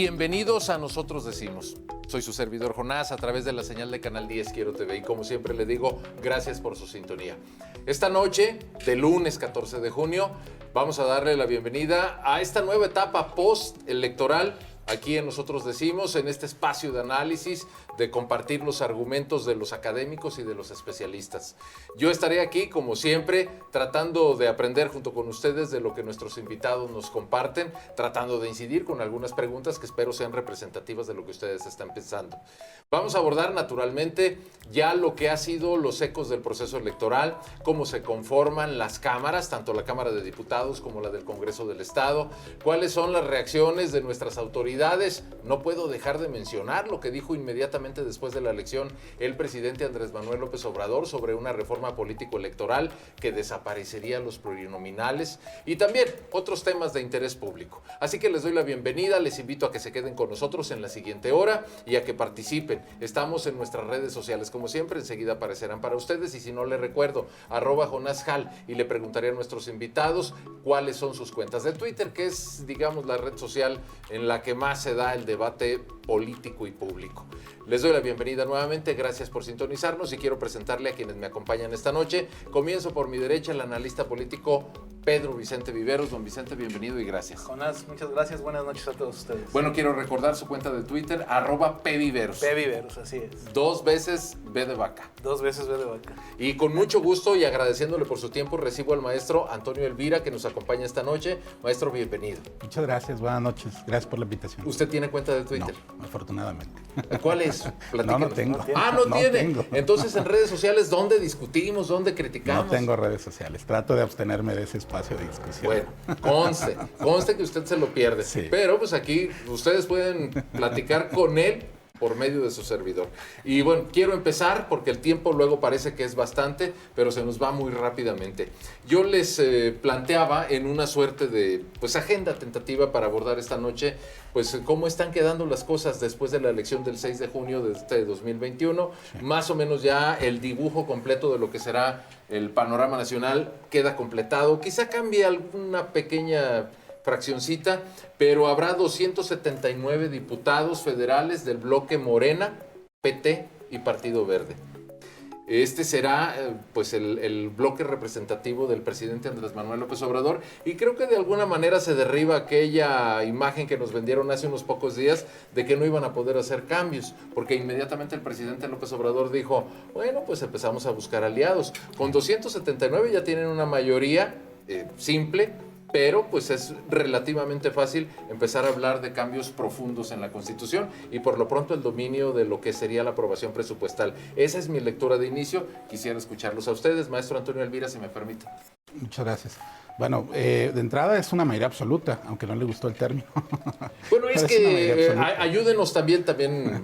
Bienvenidos a Nosotros Decimos. Soy su servidor Jonás a través de la señal de Canal 10 Quiero TV y como siempre le digo, gracias por su sintonía. Esta noche, de lunes 14 de junio, vamos a darle la bienvenida a esta nueva etapa post-electoral. Aquí en Nosotros Decimos, en este espacio de análisis, de compartir los argumentos de los académicos y de los especialistas. Yo estaré aquí, como siempre, tratando de aprender junto con ustedes de lo que nuestros invitados nos comparten, tratando de incidir con algunas preguntas que espero sean representativas de lo que ustedes están pensando. Vamos a abordar naturalmente ya lo que ha sido los ecos del proceso electoral, cómo se conforman las cámaras, tanto la Cámara de Diputados como la del Congreso del Estado, cuáles son las reacciones de nuestras autoridades. No puedo dejar de mencionar lo que dijo inmediatamente después de la elección el presidente Andrés Manuel López Obrador sobre una reforma político-electoral que desaparecería los plurinominales y también otros temas de interés público. Así que les doy la bienvenida, les invito a que se queden con nosotros en la siguiente hora y a que participen. Estamos en nuestras redes sociales, como siempre, enseguida aparecerán para ustedes y si no les recuerdo, @JonásJal y le preguntaré a nuestros invitados cuáles son sus cuentas de Twitter, que es, digamos, la red social en la que más se da el debate político y público. Les doy la bienvenida nuevamente, gracias por sintonizarnos y quiero presentarle a quienes me acompañan esta noche. Comienzo por mi derecha, el analista político Pedro Vicente Viveros. Don Vicente, bienvenido y gracias. Jonás, muchas gracias, buenas noches a todos ustedes. Bueno, quiero recordar su cuenta de Twitter, @PViveros. PViveros, así es. 2 veces B de vaca. 2 veces B de vaca. Y con mucho gusto y agradeciéndole por su tiempo, recibo al maestro Antonio Elvira, que nos acompaña esta noche. Maestro, bienvenido. Muchas gracias, buenas noches. Gracias por la invitación. ¿Usted tiene cuenta de Twitter? No, afortunadamente. ¿Cuál es? No tengo. No tiene. Tengo. Entonces, en redes sociales, ¿dónde discutimos? ¿Dónde criticamos? No tengo redes sociales. Trato de abstenerme de ese espacio de discusión. Bueno, conste que usted se lo pierde. Sí. Pero pues aquí ustedes pueden platicar con él por medio de su servidor. Y bueno, quiero empezar porque el tiempo luego parece que es bastante, pero se nos va muy rápidamente. Yo les planteaba en una suerte de agenda tentativa para abordar esta noche, cómo están quedando las cosas después de la elección del 6 de junio de este 2021. Sí. Más o menos ya el dibujo completo de lo que será el panorama nacional queda completado. Quizá cambie alguna pequeña fraccioncita, pero habrá 279 diputados federales del bloque Morena, PT y Partido Verde. Este será el bloque representativo del presidente Andrés Manuel López Obrador y creo que de alguna manera se derriba aquella imagen que nos vendieron hace unos pocos días de que no iban a poder hacer cambios, porque inmediatamente el presidente López Obrador dijo, bueno, pues empezamos a buscar aliados. Con 279 ya tienen una mayoría simple, pero es relativamente fácil empezar a hablar de cambios profundos en la Constitución y por lo pronto el dominio de lo que sería la aprobación presupuestal. Esa es mi lectura de inicio. Quisiera escucharlos a ustedes. Maestro Antonio Elvira, si me permite. Muchas gracias. Bueno, de entrada es una mayoría absoluta, aunque no le gustó el término. Bueno, es que ayúdenos también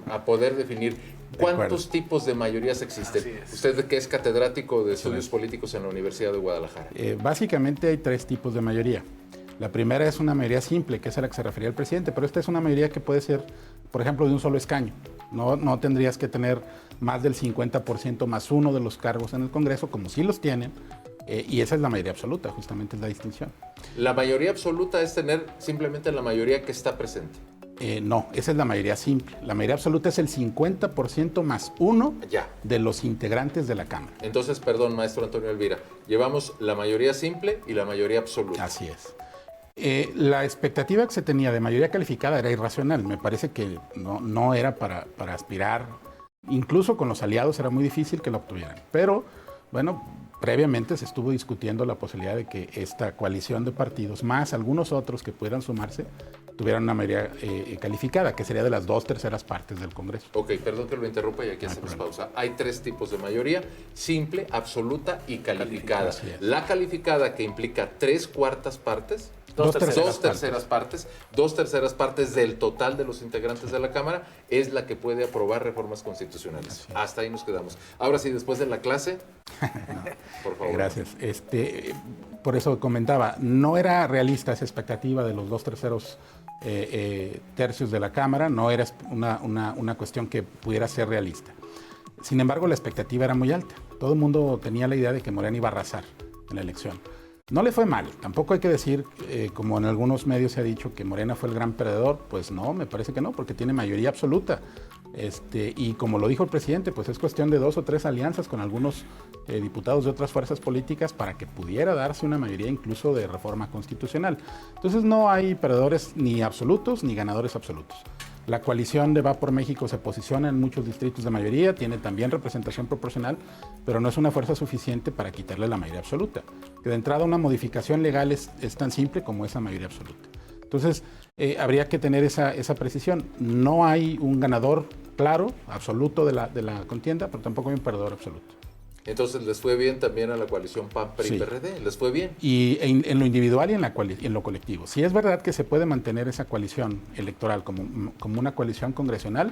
a poder definir cuántos tipos de mayorías existen. Usted que es catedrático de estudios políticos en la Universidad de Guadalajara. Básicamente hay 3 tipos de mayoría. La primera es una mayoría simple, que es a la que se refería el presidente, pero esta es una mayoría que puede ser, por ejemplo, de un solo escaño. No tendrías que tener más del 50% más uno de los cargos en el Congreso, como sí los tienen, y esa es la mayoría absoluta, justamente es la distinción. La mayoría absoluta es tener simplemente la mayoría que está presente. No, esa es la mayoría simple. La mayoría absoluta es el 50% más uno de los integrantes de la Cámara. Entonces, perdón, maestro Antonio Elvira, llevamos la mayoría simple y la mayoría absoluta. Así es. La expectativa que se tenía de mayoría calificada era irracional. Me parece que no era para aspirar. Incluso con los aliados era muy difícil que la obtuvieran. Pero, bueno, previamente se estuvo discutiendo la posibilidad de que esta coalición de partidos, más algunos otros que pudieran sumarse, tuvieran una mayoría calificada, que sería de las 2/3 partes del Congreso. Ok, perdón que lo interrumpa y aquí hacemos pausa. Hay 3 tipos de mayoría, simple, absoluta y calificada. La calificada, que implica 3/4 partes, 2/3 partes del total de los integrantes de la Cámara, es la que puede aprobar reformas constitucionales. Hasta ahí nos quedamos. Ahora sí, después de la clase, por favor. Gracias. Por eso comentaba, no era realista esa expectativa de los 2/3 tercios de la Cámara, no era una cuestión que pudiera ser realista. Sin embargo, la expectativa era muy alta. Todo el mundo tenía la idea de que Morena iba a arrasar en la elección. No le fue mal, tampoco hay que decir, como en algunos medios se ha dicho, que Morena fue el gran perdedor. Pues no, me parece que no, porque tiene mayoría absoluta. Y como lo dijo el presidente, pues es cuestión de 2 o 3 alianzas con algunos diputados de otras fuerzas políticas para que pudiera darse una mayoría incluso de reforma constitucional. Entonces no hay perdedores ni absolutos ni ganadores absolutos. La coalición de Va por México se posiciona en muchos distritos de mayoría, tiene también representación proporcional, pero no es una fuerza suficiente para quitarle la mayoría absoluta. Que de entrada una modificación legal es tan simple como esa mayoría absoluta. Entonces, habría que tener esa precisión. No hay un ganador claro, absoluto de la contienda, pero tampoco hay un perdedor absoluto. Entonces, ¿les fue bien también a la coalición PAN-PRI-PRD? Sí. ¿Les fue bien? Y en lo individual y en lo colectivo. Si es verdad que se puede mantener esa coalición electoral como una coalición congresional,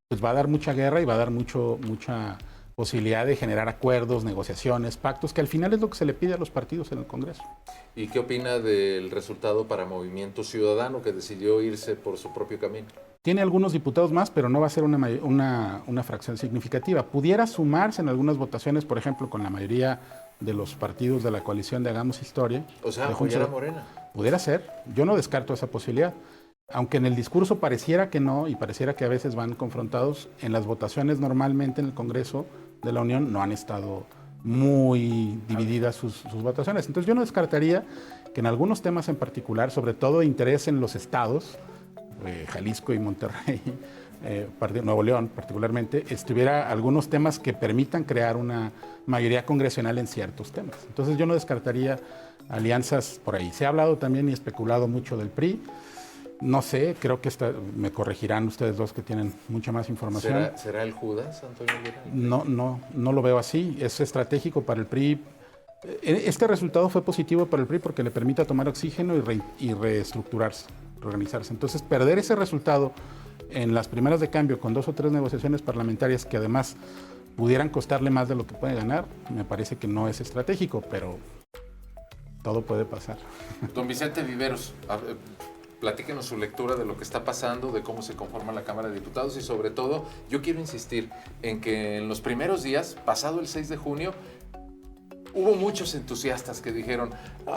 pues va a dar mucha guerra y va a dar mucha posibilidad de generar acuerdos, negociaciones, pactos, que al final es lo que se le pide a los partidos en el Congreso. ¿Y qué opina del resultado para Movimiento Ciudadano, que decidió irse por su propio camino? Tiene algunos diputados más, pero no va a ser una fracción significativa. Pudiera sumarse en algunas votaciones, por ejemplo, con la mayoría de los partidos de la coalición de Hagamos Historia. O sea, apoyar a Morena. Pudiera ser. Yo no descarto esa posibilidad. Aunque en el discurso pareciera que no, y pareciera que a veces van confrontados, en las votaciones normalmente en el Congreso de la Unión no han estado muy divididas sus votaciones. Entonces yo no descartaría que en algunos temas en particular, sobre todo de interés en los estados, Jalisco y Monterrey, Nuevo León particularmente, estuviera algunos temas que permitan crear una mayoría congresional en ciertos temas. Entonces yo no descartaría alianzas por ahí. Se ha hablado también y especulado mucho del PRI. No sé, creo que me corregirán ustedes dos que tienen mucha más información. ¿Será el Judas, Antonio Lira? No lo veo así. Es estratégico para el PRI. Este resultado fue positivo para el PRI porque le permite tomar oxígeno y reestructurarse, reorganizarse. Entonces, perder ese resultado en las primeras de cambio con 2 o 3 negociaciones parlamentarias que además pudieran costarle más de lo que puede ganar, me parece que no es estratégico, pero todo puede pasar. Don Vicente Viveros, platíquenos su lectura de lo que está pasando, de cómo se conforma la Cámara de Diputados y sobre todo, yo quiero insistir en que en los primeros días, pasado el 6 de junio, hubo muchos entusiastas que dijeron,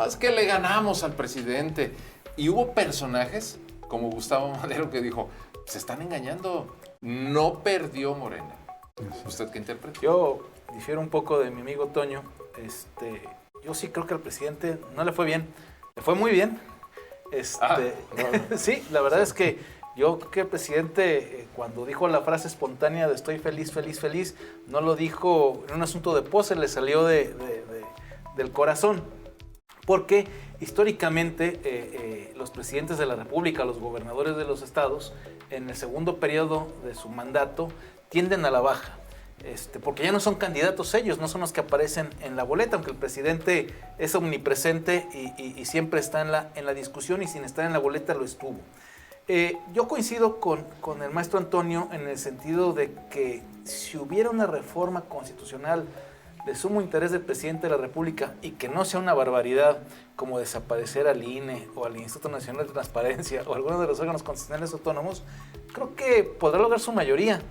es que le ganamos al presidente. Y hubo personajes como Gustavo Madero que dijo, se están engañando, no perdió Morena. ¿Usted qué interpreta? Yo difiero un poco de mi amigo Toño. Yo sí creo que al presidente no le fue bien, le fue muy bien. Sí, la verdad es que yo creo que el presidente, cuando dijo la frase espontánea de estoy feliz, feliz, feliz, no lo dijo en un asunto de pose, le salió del corazón. Porque históricamente los presidentes de la República, los gobernadores de los estados, en el segundo periodo de su mandato, tienden a la baja. Porque ya no son candidatos ellos, no son los que aparecen en la boleta, aunque el presidente es omnipresente y siempre está en la discusión y sin estar en la boleta lo estuvo. Yo coincido con el maestro Antonio en el sentido de que si hubiera una reforma constitucional de sumo interés del presidente de la República y que no sea una barbaridad como desaparecer al INE o al Instituto Nacional de Transparencia o alguno de los órganos constitucionales autónomos, creo que podrá lograr su mayoría.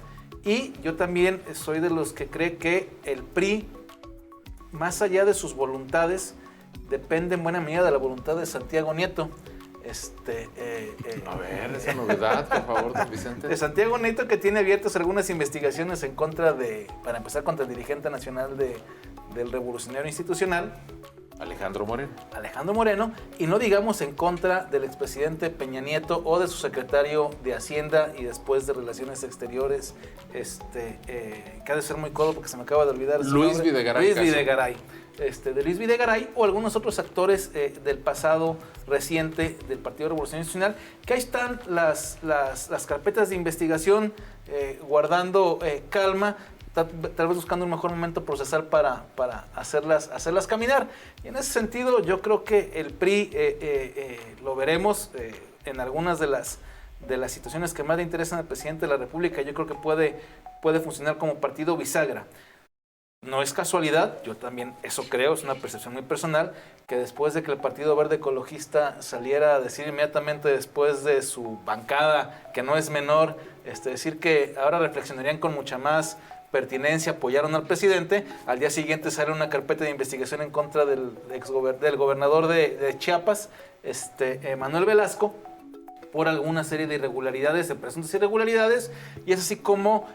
Y yo también soy de los que cree que el PRI, más allá de sus voluntades, depende en buena medida de la voluntad de Santiago Nieto. A ver, esa novedad, por favor, don Vicente. De Santiago Nieto, que tiene abiertas algunas investigaciones en contra para empezar, contra el dirigente nacional del Revolucionario Institucional, Alejandro Moreno, y no digamos en contra del expresidente Peña Nieto o de su secretario de Hacienda y después de Relaciones Exteriores, que ha de ser muy codo porque se me acaba de olvidar su Luis nombre. Videgaray. De Luis Videgaray o algunos otros actores del pasado reciente del Partido Revolucionario Institucional, que ahí están las carpetas de investigación guardando calma, tal vez buscando un mejor momento procesal para hacerlas caminar. Y en ese sentido yo creo que el PRI lo veremos en algunas de las situaciones que más le interesan al presidente de la República. Yo creo que puede funcionar como partido bisagra. No es casualidad, yo también eso creo, es una percepción muy personal, que después de que el Partido Verde Ecologista saliera a decir inmediatamente después de su bancada, que no es menor, decir que ahora reflexionarían con mucha más pertinencia apoyaron al presidente. Al día siguiente sale una carpeta de investigación en contra del gobernador de Chiapas, Manuel Velasco, por alguna serie de irregularidades, de presuntas irregularidades, y es así como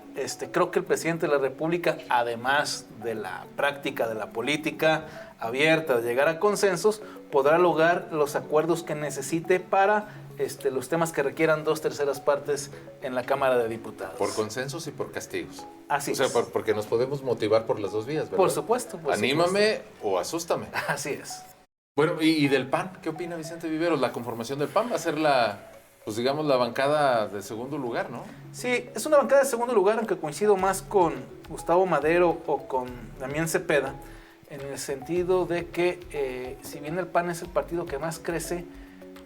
creo que el presidente de la República, además de la práctica de la política abierta, de llegar a consensos, podrá lograr los acuerdos que necesite para los temas que requieran 2/3 partes en la Cámara de Diputados. Por consensos y por castigos. Así o sea, es. Porque nos podemos motivar por las dos vías, ¿verdad? Por supuesto. Anímame o asústame. Así es. Bueno, y del PAN, ¿qué opina Vicente Viveros? La conformación del PAN va a ser pues digamos, la bancada de segundo lugar, ¿no? Sí, es una bancada de segundo lugar, aunque coincido más con Gustavo Madero o con Damián Cepeda, en el sentido de que si bien el PAN es el partido que más crece,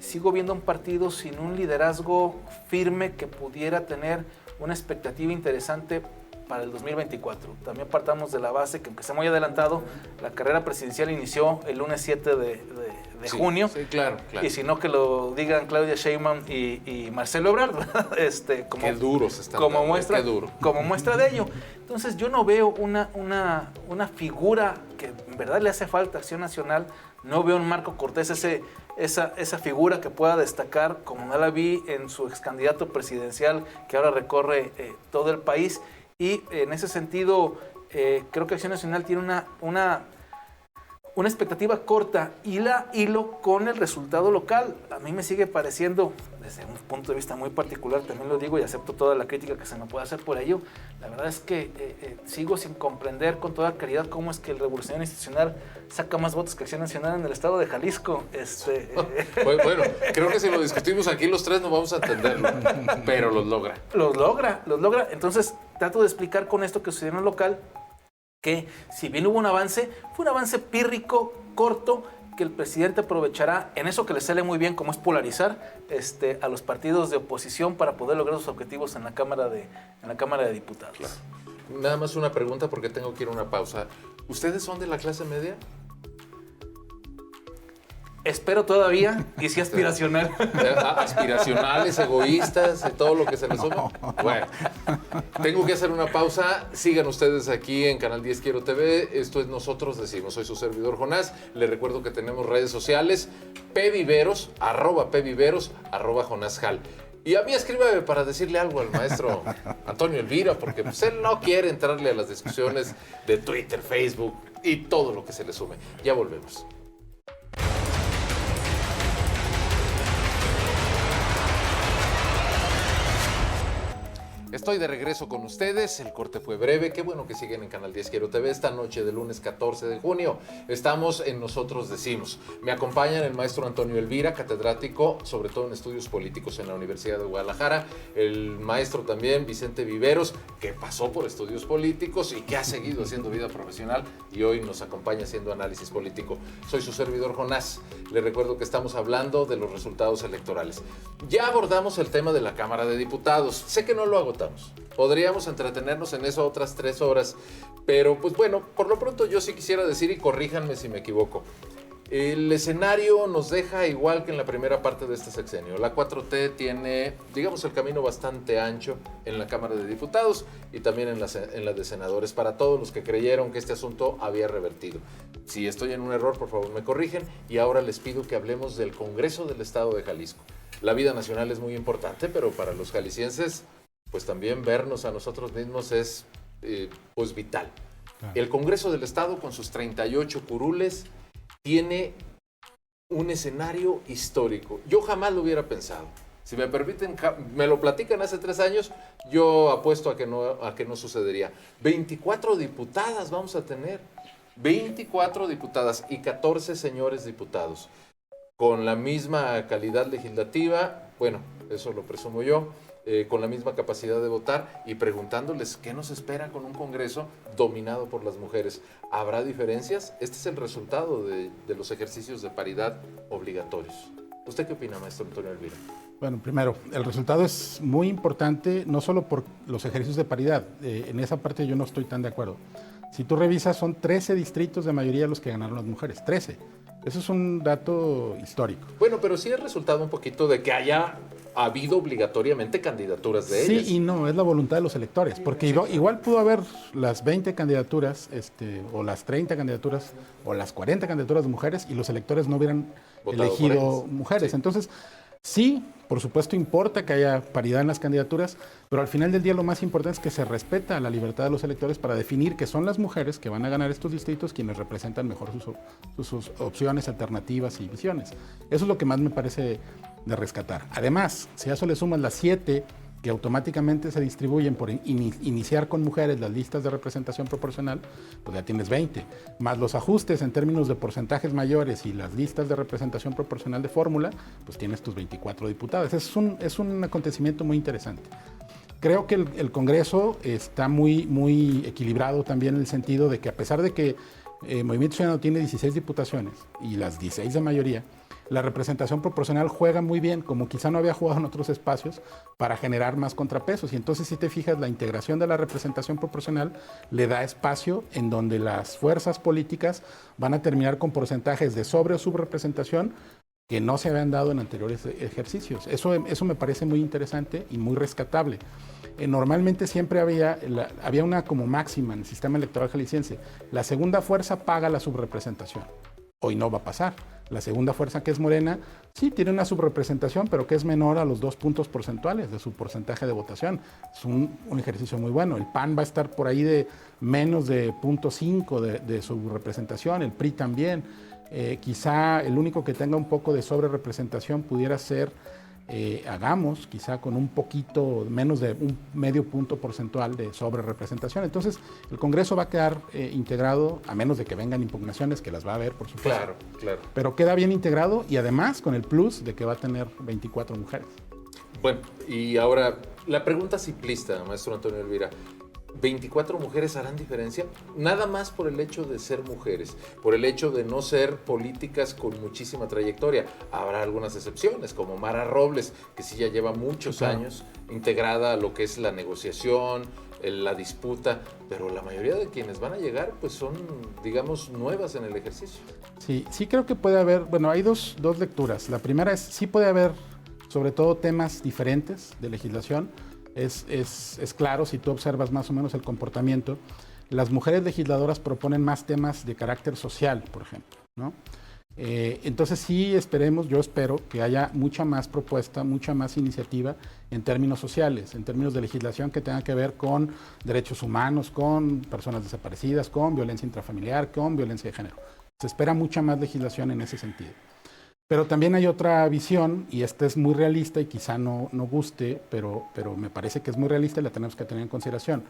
sigo viendo un partido sin un liderazgo firme que pudiera tener una expectativa interesante para el 2024. También partamos de la base que, aunque sea muy adelantado, la carrera presidencial inició el lunes 7 de junio. Sí, claro. Y si no, que lo digan Claudia Sheinbaum y Marcelo Ebrard, qué duros están como dando, muestra, qué duro. como muestra de ello. Entonces yo no veo una figura que en verdad le hace falta a Acción Nacional. No veo en Marco Cortés esa figura que pueda destacar, como no la vi en su ex candidato presidencial que ahora recorre todo el país. Y en ese sentido, creo que Acción Nacional tiene una expectativa corta y la hilo con el resultado local. A mí me sigue pareciendo, desde un punto de vista muy particular, también lo digo y acepto toda la crítica que se me pueda hacer por ello, la verdad es que sigo sin comprender con toda claridad cómo es que el Revolucionario Institucional saca más votos que Acción Nacional en el estado de Jalisco. Bueno, creo que si lo discutimos aquí los tres no vamos a entenderlo, pero los logra. Los logra. Entonces, trato de explicar con esto que sucedió en el local, que si bien hubo un avance, fue un avance pírrico, corto, que el presidente aprovechará en eso que le sale muy bien, como es polarizar a los partidos de oposición para poder lograr sus objetivos en la Cámara de Diputados. Claro. Nada más una pregunta porque tengo que ir a una pausa. ¿Ustedes son de la clase media? Espero todavía, y sí aspiracional. Aspiracionales, egoístas, todo lo que se les suma. Bueno, tengo que hacer una pausa. Sigan ustedes aquí en Canal 10 Quiero TV. Esto es Nosotros Decimos. Soy su servidor Jonás. Les recuerdo que tenemos redes sociales. @pviveros, @jonasjal. Y a mí escríbame para decirle algo al maestro Antonio Elvira, porque pues, él no quiere entrarle a las discusiones de Twitter, Facebook y todo lo que se le sume. Ya volvemos. Estoy de regreso con ustedes, el corte fue breve, qué bueno que siguen en Canal 10 Quiero TV esta noche de lunes 14 de junio. Estamos en Nosotros Decimos. Me acompañan el maestro Antonio Elvira, catedrático, sobre todo en estudios políticos en la Universidad de Guadalajara, el maestro también Vicente Viveros, que pasó por estudios políticos y que ha seguido haciendo vida profesional y hoy nos acompaña haciendo análisis político. Soy su servidor Jonás. Les recuerdo que estamos hablando de los resultados electorales. Ya abordamos el tema de la Cámara de Diputados. Sé que no lo agotamos. Podríamos entretenernos en eso otras 3 horas, pero pues bueno, por lo pronto yo sí quisiera decir, y corríjanme si me equivoco, el escenario nos deja igual que en la primera parte de este sexenio. La 4T tiene, digamos, el camino bastante ancho en la Cámara de Diputados y también en la de senadores, para todos los que creyeron que este asunto había revertido. Si estoy en un error, por favor me corrigen, y ahora les pido que hablemos del Congreso del Estado de Jalisco. La vida nacional es muy importante, pero para los jaliscienses, pues también vernos a nosotros mismos es pues vital. Claro. El Congreso del Estado, con sus 38 curules, tiene un escenario histórico. Yo jamás lo hubiera pensado. Si me permiten, me lo platican hace 3 años, yo apuesto a que no sucedería. 24 diputadas vamos a tener. 24 diputadas y 14 señores diputados. Con la misma calidad legislativa, bueno, eso lo presumo yo, con la misma capacidad de votar y preguntándoles qué nos espera con un Congreso dominado por las mujeres. ¿Habrá diferencias? Este es el resultado de los ejercicios de paridad obligatorios. ¿Usted qué opina, maestro Antonio Elvira? Bueno, primero, el resultado es muy importante, no solo por los ejercicios de paridad, en esa parte yo no estoy tan de acuerdo, Si tú revisas, son 13 distritos de mayoría los que ganaron las mujeres, 13. Eso es un dato histórico. Bueno, pero sí es resultado un poquito de que haya habido obligatoriamente candidaturas de ellas. Sí y no, es la voluntad de los electores, porque igual pudo haber las 20 candidaturas, o las 30 candidaturas, o las 40 candidaturas de mujeres, y los electores no hubieran Votado elegido por mujeres. Sí. Entonces, sí, por supuesto importa que haya paridad en las candidaturas, pero al final del día lo más importante es que se respeta la libertad de los electores para definir que son las mujeres que van a ganar estos distritos quienes representan mejor sus opciones, alternativas y visiones. Eso es lo que más me parece de rescatar. Además, si a eso le sumas las 7 que automáticamente se distribuyen por iniciar con mujeres las listas de representación proporcional, pues ya tienes 20. Más los ajustes en términos de porcentajes mayores y las listas de representación proporcional de fórmula, pues tienes tus 24 diputadas. Es un acontecimiento muy interesante. Creo que el Congreso está muy equilibrado también en el sentido de que, a pesar de que Movimiento Ciudadano tiene 16 diputaciones y las 16 de mayoría, la representación proporcional juega muy bien, como quizá no había jugado en otros espacios, para generar más contrapesos. Y entonces, si te fijas, la integración de la representación proporcional le da espacio en donde las fuerzas políticas van a terminar con porcentajes de sobre o subrepresentación que no se habían dado en anteriores ejercicios. Eso me parece muy interesante y muy rescatable. Normalmente siempre había una como máxima en el sistema electoral jalisciense: la segunda fuerza paga la subrepresentación. Hoy no va a pasar. La segunda fuerza, que es Morena, sí tiene una subrepresentación, pero que es menor a los 2 puntos porcentuales de su porcentaje de votación. Es un ejercicio muy bueno. El PAN va a estar por ahí de menos de 0.5 de su representación, el PRI también. Quizá el único que tenga un poco de sobrerepresentación pudiera ser Hagamos, quizá con un poquito menos de un medio punto porcentual de sobrerepresentación. Entonces, el Congreso va a quedar integrado, a menos de que vengan impugnaciones, que las va a haber, por supuesto. Claro, claro. Pero queda bien integrado, y además con el plus de que va a tener 24 mujeres. Bueno, y ahora la pregunta simplista, maestro Antonio Elvira. ¿24 mujeres harán diferencia? Nada más por el hecho de ser mujeres, por el hecho de no ser políticas con muchísima trayectoria. Habrá algunas excepciones, como Mara Robles, que sí ya lleva muchos años integrada a lo que es la negociación, la disputa, pero la mayoría de quienes van a llegar pues son, digamos, nuevas en el ejercicio. Sí creo que puede haber, bueno, hay dos lecturas. La primera es, sí puede haber sobre todo temas diferentes de legislación. Es claro, si tú observas más o menos el comportamiento, las mujeres legisladoras proponen más temas de carácter social, por ejemplo, ¿no? Entonces sí yo espero que haya mucha más propuesta, mucha más iniciativa en términos sociales, en términos de legislación que tenga que ver con derechos humanos, con personas desaparecidas, con violencia intrafamiliar, con violencia de género. Se espera mucha más legislación en ese sentido. Pero también hay otra visión, y esta es muy realista y quizá no guste, pero me parece que es muy realista y la tenemos que tener en consideración.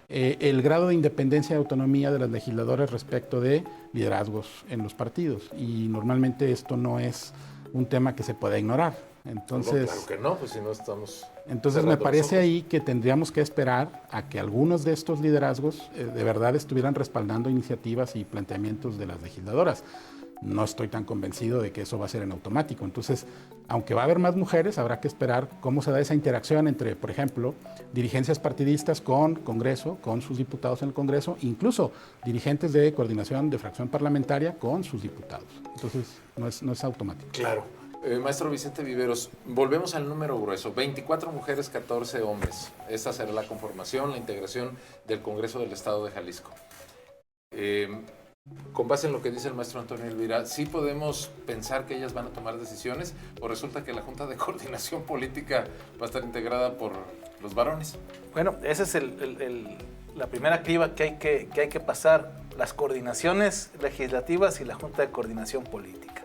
El grado de independencia y autonomía de las legisladoras respecto de liderazgos en los partidos. Y normalmente esto no es un tema que se pueda ignorar. Entonces, claro que no, pues si no estamos... Entonces me parece ahí que tendríamos que esperar a que algunos de estos liderazgos de verdad estuvieran respaldando iniciativas y planteamientos de las legisladoras. No estoy tan convencido de que eso va a ser en automático. Entonces, aunque va a haber más mujeres, habrá que esperar cómo se da esa interacción entre, por ejemplo, dirigencias partidistas con Congreso, con sus diputados en el Congreso, incluso dirigentes de coordinación de fracción parlamentaria con sus diputados. Entonces, no es automático. Claro. Maestro Vicente Viveros, volvemos al número grueso. 24 mujeres, 14 hombres. Esta será la conformación, la integración del Congreso del Estado de Jalisco. Con base en lo que dice el maestro Antonio Elvira, ¿sí podemos pensar que ellas van a tomar decisiones o resulta que la Junta de Coordinación Política va a estar integrada por los varones? Bueno, esa es la primera criba que hay que pasar, las coordinaciones legislativas y la Junta de Coordinación Política.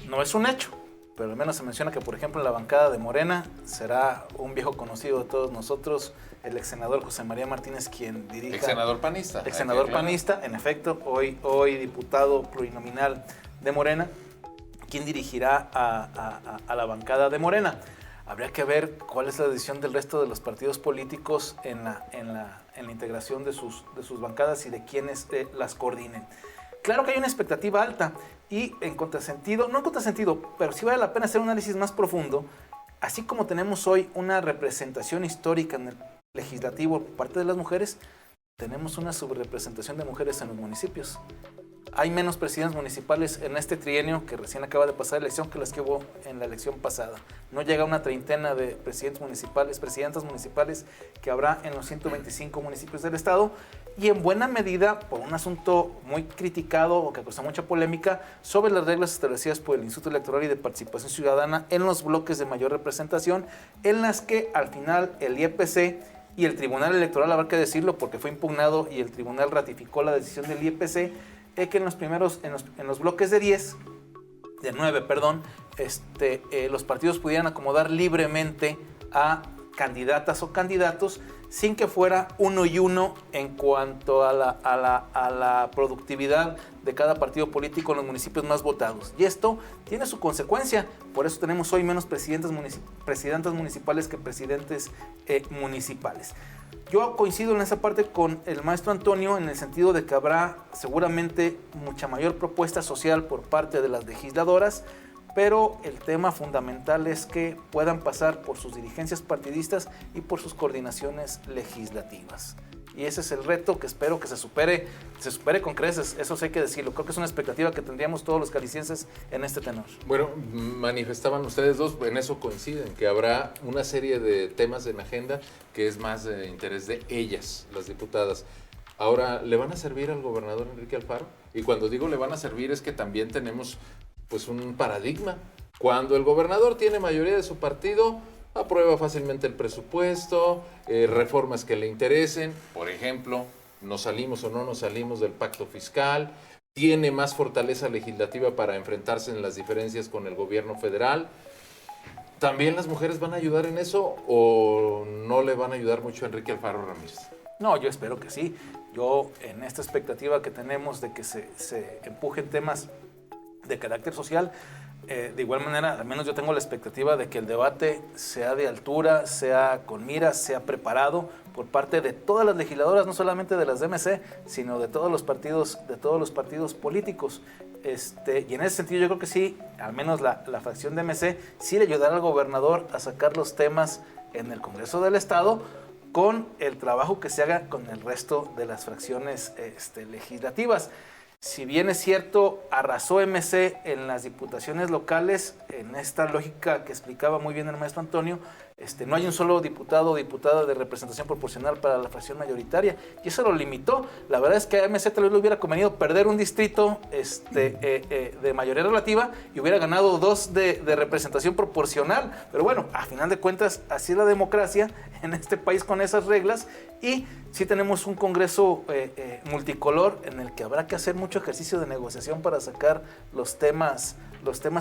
No es un hecho, pero al menos se menciona que, por ejemplo, en la bancada de Morena será un viejo conocido de todos nosotros, el ex senador José María Martínez, quien dirija... Ex senador panista. Ex senador panista, en efecto, hoy diputado plurinominal de Morena, quien dirigirá a la bancada de Morena. Habría que ver cuál es la decisión del resto de los partidos políticos en la integración de sus bancadas y de quienes las coordinen. Claro que hay una expectativa alta y no en contrasentido, pero sí vale la pena hacer un análisis más profundo. Así como tenemos hoy una representación histórica en el legislativo por parte de las mujeres, tenemos una subrepresentación de mujeres en los municipios. Hay menos presidentas municipales en este trienio que recién acaba de pasar la elección que las que hubo en la elección pasada. No llega a una treintena de presidentas municipales que habrá en los 125 municipios del estado, y en buena medida por un asunto muy criticado o que causó mucha polémica sobre las reglas establecidas por el Instituto Electoral y de Participación Ciudadana en los bloques de mayor representación, en las que al final el IEPC y el Tribunal Electoral, habrá que decirlo porque fue impugnado y el tribunal ratificó la decisión del IEPC, que en los bloques de 9, los partidos pudieran acomodar libremente a candidatas o candidatos sin que fuera uno y uno en cuanto a la productividad de cada partido político en los municipios más votados. Y esto tiene su consecuencia, por eso tenemos hoy menos presidentas municipales que presidentes municipales. Yo coincido en esa parte con el maestro Antonio en el sentido de que habrá seguramente mucha mayor propuesta social por parte de las legisladoras, pero el tema fundamental es que puedan pasar por sus dirigencias partidistas y por sus coordinaciones legislativas. Y ese es el reto que espero que se supere con creces, eso sí hay que decirlo. Creo que es una expectativa que tendríamos todos los calicienses en este tenor. Bueno, manifestaban ustedes dos, en eso coinciden, que habrá una serie de temas en agenda que es más de interés de ellas, las diputadas. Ahora, ¿le van a servir al gobernador Enrique Alfaro? Y cuando digo le van a servir es que también tenemos pues un paradigma. Cuando el gobernador tiene mayoría de su partido, aprueba fácilmente el presupuesto, reformas que le interesen, por ejemplo, nos salimos o no nos salimos del pacto fiscal, tiene más fortaleza legislativa para enfrentarse en las diferencias con el gobierno federal. ¿También las mujeres van a ayudar en eso o no le van a ayudar mucho a Enrique Alfaro Ramírez? No, yo espero que sí. Yo, en esta expectativa que tenemos de que se empujen temas de carácter social, de igual manera, al menos yo tengo la expectativa de que el debate sea de altura, sea con miras, sea preparado por parte de todas las legisladoras, no solamente de las de MC, sino de todos los partidos políticos. Y en ese sentido yo creo que sí, al menos la fracción de MC, sí le ayudará al gobernador a sacar los temas en el Congreso del Estado con el trabajo que se haga con el resto de las fracciones legislativas. Si bien es cierto, arrasó MC en las diputaciones locales, en esta lógica que explicaba muy bien el maestro Antonio, no hay un solo diputado o diputada de representación proporcional para la fracción mayoritaria, y eso lo limitó. La verdad es que a MC tal vez le hubiera convenido perder un distrito de mayoría relativa y hubiera ganado 2 de representación proporcional. Pero bueno, a final de cuentas, así es la democracia en este país con esas reglas, y sí tenemos un Congreso multicolor en el que habrá que hacer mucho ejercicio de negociación para sacar los temas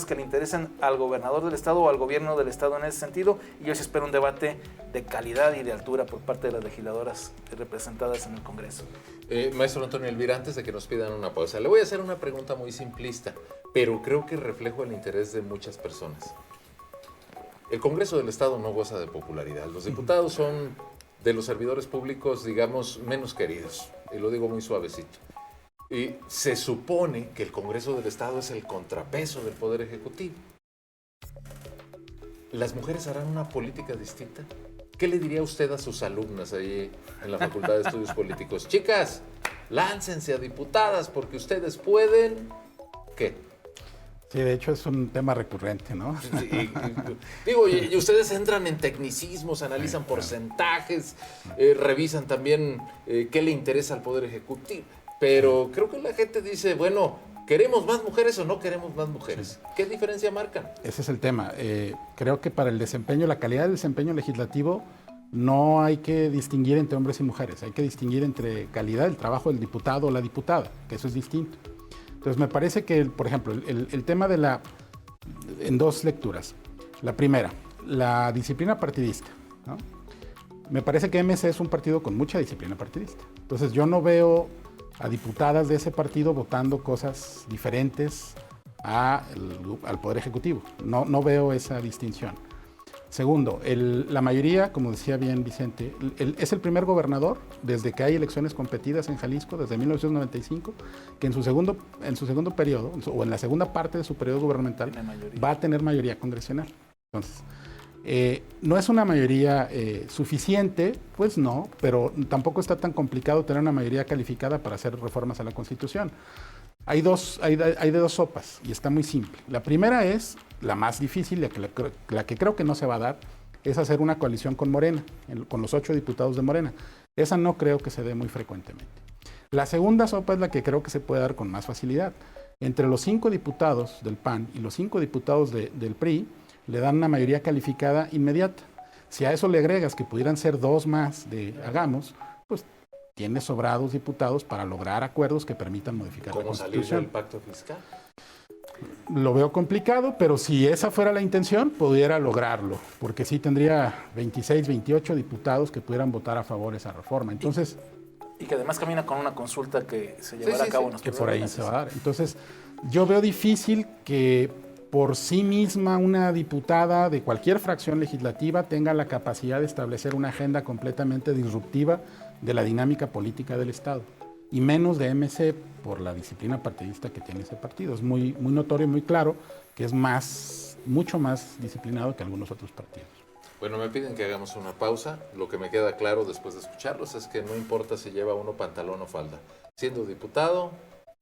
que le interesen al gobernador del estado o al gobierno del estado en ese sentido, y yo sí espero un debate de calidad y de altura por parte de las legisladoras representadas en el Congreso. Maestro Antonio Elvira, antes de que nos pidan una pausa, le voy a hacer una pregunta muy simplista, pero creo que refleja el interés de muchas personas. El Congreso del Estado no goza de popularidad. Los diputados son de los servidores públicos, digamos, menos queridos, y lo digo muy suavecito. Y se supone que el Congreso del Estado es el contrapeso del Poder Ejecutivo. ¿Las mujeres harán una política distinta? ¿Qué le diría usted a sus alumnas ahí en la Facultad de Estudios Políticos? Chicas, láncense a diputadas porque ustedes pueden... ¿Qué? Sí, de hecho es un tema recurrente, ¿no? Sí, y ustedes entran en tecnicismos, analizan porcentajes, revisan también qué le interesa al Poder Ejecutivo. Pero creo que la gente dice, bueno, ¿queremos más mujeres o no queremos más mujeres? ¿Qué diferencia marcan? Ese es el tema. Creo que para el desempeño, la calidad del desempeño legislativo, no hay que distinguir entre hombres y mujeres. Hay que distinguir entre calidad del trabajo del diputado o la diputada, que eso es distinto. Entonces, me parece que, por ejemplo, el tema de en 2 lecturas. La primera, la disciplina partidista, ¿no? Me parece que MC es un partido con mucha disciplina partidista. Entonces, yo no veo a diputadas de ese partido votando cosas diferentes al Poder Ejecutivo. No veo esa distinción. Segundo, la mayoría, como decía bien Vicente, es el primer gobernador desde que hay elecciones competidas en Jalisco, desde 1995, que en su segundo periodo, o en la segunda parte de su periodo gubernamental, va a tener mayoría congresional. Entonces, ¿No es una mayoría suficiente? Pues no, pero tampoco está tan complicado tener una mayoría calificada para hacer reformas a la Constitución. Hay de dos sopas y está muy simple. La primera es la más difícil, la que creo que no se va a dar, es hacer una coalición con Morena, con los 8 diputados de Morena. Esa no creo que se dé muy frecuentemente. La segunda sopa es la que creo que se puede dar con más facilidad. Entre los 5 diputados del PAN y los 5 diputados del PRI, le dan una mayoría calificada inmediata. Si a eso le agregas que pudieran ser 2 más de Hagamos, pues tiene sobrados diputados para lograr acuerdos que permitan modificar la Constitución. ¿Cómo salir del pacto fiscal? Lo veo complicado, pero si esa fuera la intención, pudiera lograrlo, porque sí tendría 26, 28 diputados que pudieran votar a favor de esa reforma. Entonces, y que además camina con una consulta que se llevará a cabo en los que por ahí meses. se va a dar. Entonces, yo veo difícil que por sí misma una diputada de cualquier fracción legislativa tenga la capacidad de establecer una agenda completamente disruptiva de la dinámica política del Estado, y menos de MC por la disciplina partidista que tiene ese partido. Es muy notorio y muy claro que es mucho más disciplinado que algunos otros partidos. Bueno, me piden que hagamos una pausa. Lo que me queda claro después de escucharlos es que no importa si lleva uno pantalón o falda. Siendo diputado,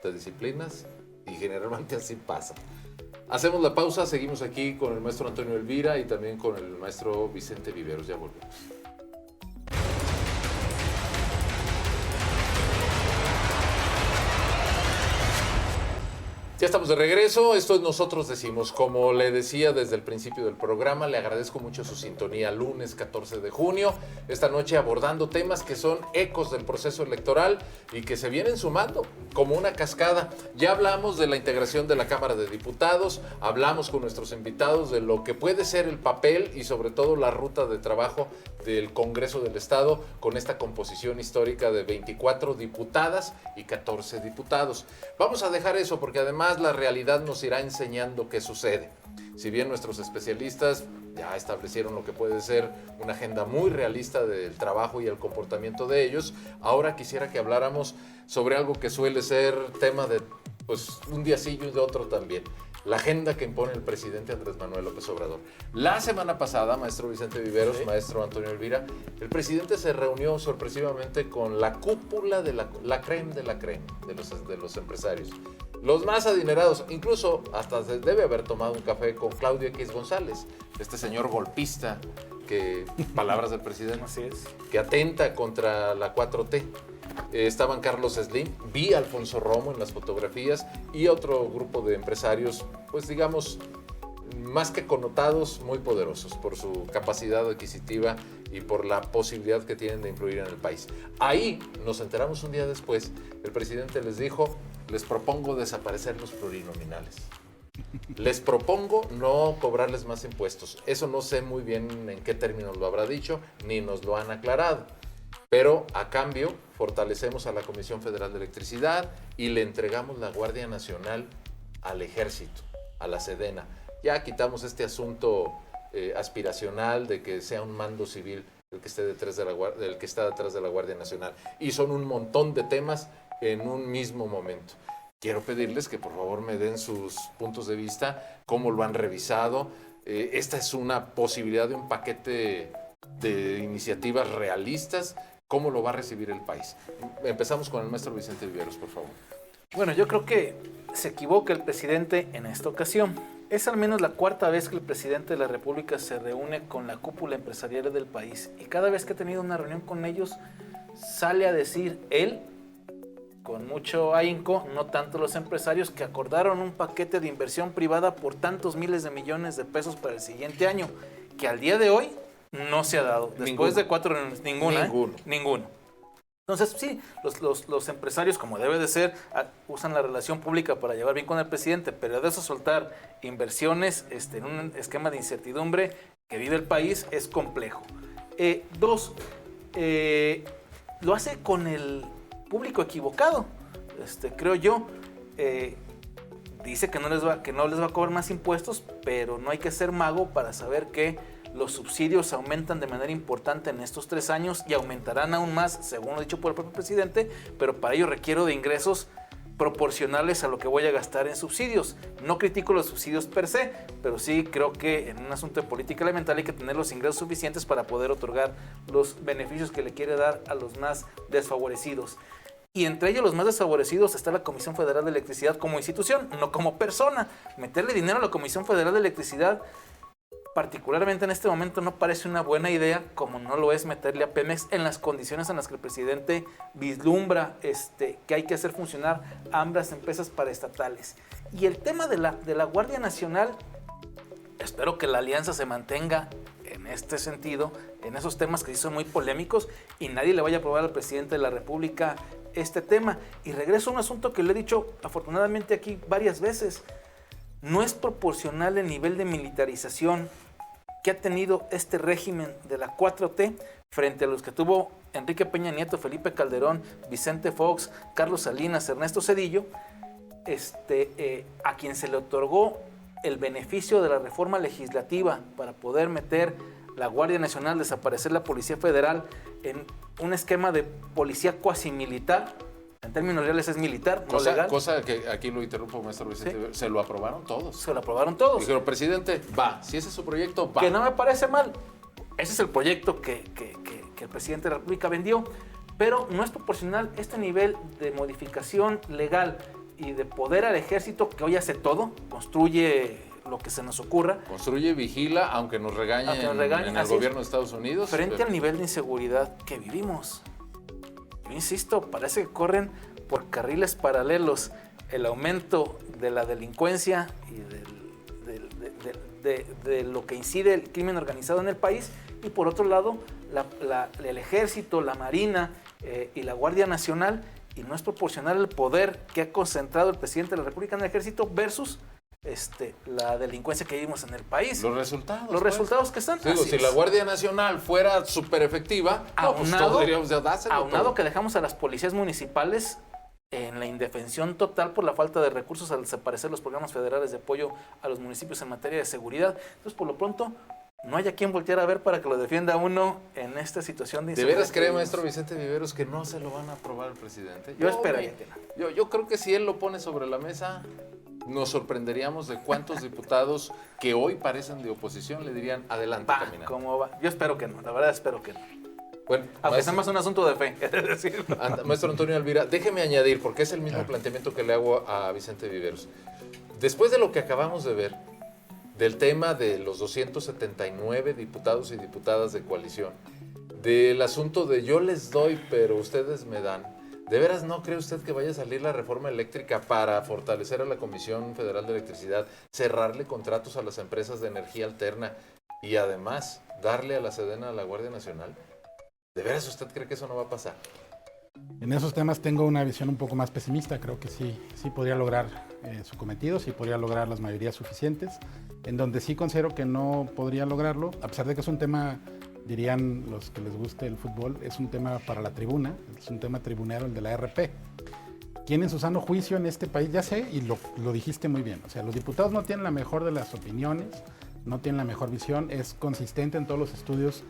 te disciplinas y generalmente así pasa. Hacemos la pausa, seguimos aquí con el maestro Antonio Elvira y también con el maestro Vicente Viveros. Ya volvemos. Ya estamos de regreso, esto es Nosotros Decimos. Como le decía desde el principio del programa, le agradezco mucho su sintonía. Lunes 14 de junio, esta noche abordando temas que son ecos del proceso electoral y que se vienen sumando como una cascada. Ya hablamos de la integración de la Cámara de Diputados, hablamos con nuestros invitados de lo que puede ser el papel y sobre todo la ruta de trabajo del Congreso del Estado con esta composición histórica de 24 diputadas y 14 diputados. Vamos a dejar eso porque además la realidad nos irá enseñando qué sucede. Si bien nuestros especialistas ya establecieron lo que puede ser una agenda muy realista del trabajo y el comportamiento de ellos, ahora quisiera que habláramos sobre algo que suele ser tema de un día sí y de otro también. La agenda que impone el presidente Andrés Manuel López Obrador. La semana pasada, maestro Vicente Viveros, maestro Antonio Elvira, el presidente se reunió sorpresivamente con la cúpula de la crème de la crème de los empresarios. Los más adinerados, incluso hasta se debe haber tomado un café con Claudio X González, este señor golpista que, palabras del presidente, Así es, que atenta contra la 4T. Estaban Carlos Slim, vi a Alfonso Romo en las fotografías y otro grupo de empresarios, pues digamos, más que connotados, muy poderosos por su capacidad adquisitiva y por la posibilidad que tienen de influir en el país. Ahí nos enteramos un día después, el presidente les dijo, les propongo desaparecer los plurinominales. Les propongo no cobrarles más impuestos. Eso no sé muy bien en qué términos lo habrá dicho, ni nos lo han aclarado. Pero a cambio fortalecemos a la Comisión Federal de Electricidad y le entregamos la Guardia Nacional al Ejército, a la Sedena. Ya quitamos este asunto aspiracional de que sea un mando civil el que esté detrás de la Guardia Nacional. Y son un montón de temas en un mismo momento. Quiero pedirles que por favor me den sus puntos de vista, cómo lo han revisado. Esta es una posibilidad de un paquete de iniciativas realistas. ¿Cómo lo va a recibir el país? Empezamos con el maestro Vicente Viveros, por favor. Bueno, yo creo que se equivoca el presidente en esta ocasión. Es al menos la cuarta vez que el presidente de la República se reúne con la cúpula empresarial del país. Y cada vez que ha tenido una reunión con ellos, sale a decir él, con mucho ahínco, no tanto los empresarios, que acordaron un paquete de inversión privada por tantos miles de millones de pesos para el siguiente año, que al día de hoy no se ha dado. Después de 4 reuniones, ninguno. Entonces, sí, los empresarios, como debe de ser, usan la relación pública para llevar bien con el presidente, pero de eso soltar inversiones en un esquema de incertidumbre que vive el país es complejo. Dos, lo hace con el público equivocado, creo yo. Dice que no les va a cobrar más impuestos, pero no hay que ser mago para saber que los subsidios aumentan de manera importante en estos 3 años y aumentarán aún más, según lo dicho por el propio presidente, pero para ello requiero de ingresos proporcionales a lo que voy a gastar en subsidios. No critico los subsidios per se, pero sí creo que en un asunto de política elemental hay que tener los ingresos suficientes para poder otorgar los beneficios que le quiere dar a los más desfavorecidos. Y entre ellos los más desfavorecidos está la Comisión Federal de Electricidad como institución, no como persona. Meterle dinero a la Comisión Federal de Electricidad, particularmente en este momento, no parece una buena idea, como no lo es meterle a Pemex en las condiciones en las que el presidente vislumbra que hay que hacer funcionar ambas empresas paraestatales. Y el tema de la Guardia Nacional, espero que la alianza se mantenga en este sentido, en esos temas que sí son muy polémicos y nadie le vaya a aprobar al presidente de la República este tema. Y regreso a un asunto que le he dicho afortunadamente aquí varias veces. No es proporcional el nivel de militarización que ha tenido este régimen de la 4T frente a los que tuvo Enrique Peña Nieto, Felipe Calderón, Vicente Fox, Carlos Salinas, Ernesto Zedillo, a quien se le otorgó el beneficio de la reforma legislativa para poder meter la Guardia Nacional, desaparecer la Policía Federal en un esquema de policía cuasi militar. En términos reales es militar, no legal. Cosa que aquí lo interrumpo, maestro Vicente. ¿Sí? Se lo aprobaron todos. Se lo aprobaron todos. Dijeron, presidente, va. Si ese es su proyecto, va. Que no me parece mal. Ese es el proyecto que el presidente de la República vendió. Pero no es proporcional este nivel de modificación legal y de poder al ejército, que hoy hace todo, construye lo que se nos ocurra. Construye, vigila, aunque nos regañen en el gobierno de Estados Unidos. Frente al nivel de inseguridad que vivimos. Yo insisto, parece que corren por carriles paralelos el aumento de la delincuencia y de lo que incide el crimen organizado en el país, y por otro lado el ejército, la marina y la Guardia Nacional, y no es proporcional el poder que ha concentrado el presidente de la República en el ejército versus la delincuencia que vivimos en el país. Los resultados. Los resultados que están. Digo, si la Guardia Nacional fuera súper efectiva, aunado que dejamos a las policías municipales en la indefensión total por la falta de recursos al desaparecer los programas federales de apoyo a los municipios en materia de seguridad. Entonces, por lo pronto, no hay a quien voltear a ver para que lo defienda uno en esta situación de inseguridad. ¿De veras cree, maestro Vicente Viveros, que no se lo van a aprobar al presidente? Yo esperaría que no. Yo creo que si él lo pone sobre la mesa, nos sorprenderíamos de cuántos diputados que hoy parecen de oposición le dirían adelante, caminando. ¿Cómo va? Yo espero que no, la verdad espero que no. Bueno, aunque sea más un asunto de fe, es decir. Maestro Antonio Alvira, déjeme añadir, porque es el mismo planteamiento que le hago a Vicente Viveros. Después de lo que acabamos de ver, del tema de los 279 diputados y diputadas de coalición, del asunto de yo les doy, pero ustedes me dan, ¿de veras no cree usted que vaya a salir la reforma eléctrica para fortalecer a la Comisión Federal de Electricidad, cerrarle contratos a las empresas de energía alterna y además darle a la Sedena a la Guardia Nacional? ¿De veras usted cree que eso no va a pasar? En esos temas tengo una visión un poco más pesimista. Creo que sí podría lograr su cometido, sí podría lograr las mayorías suficientes. En donde sí considero que no podría lograrlo, a pesar de que es un tema, dirían los que les guste el fútbol, es un tema para la tribuna, es un tema tribunero, el de la RP. ¿Quién en su sano juicio en este país? Ya sé, y lo dijiste muy bien. O sea, los diputados no tienen la mejor de las opiniones, no tienen la mejor visión, es consistente en todos los estudios.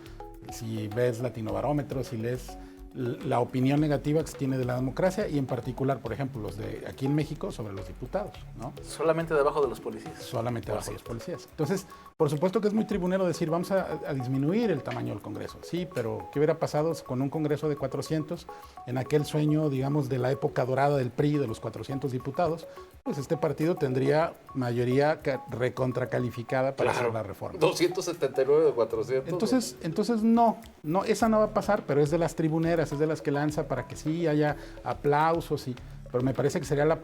Si ves Latinobarómetro, si lees la opinión negativa que se tiene de la democracia y en particular, por ejemplo, los de aquí en México sobre los diputados, ¿no? Solamente debajo de los policías. Solamente debajo de los policías. Entonces, por supuesto que es muy tribunero decir, vamos a disminuir el tamaño del Congreso. Sí, pero ¿qué hubiera pasado con un Congreso de 400? En aquel sueño, digamos, de la época dorada del PRI, de los 400 diputados, pues este partido tendría mayoría recontracalificada para hacer la reforma. 279 de 400. Entonces no, esa no va a pasar, pero es de las tribuneras, es de las que lanza para que sí haya aplausos, pero me parece que sería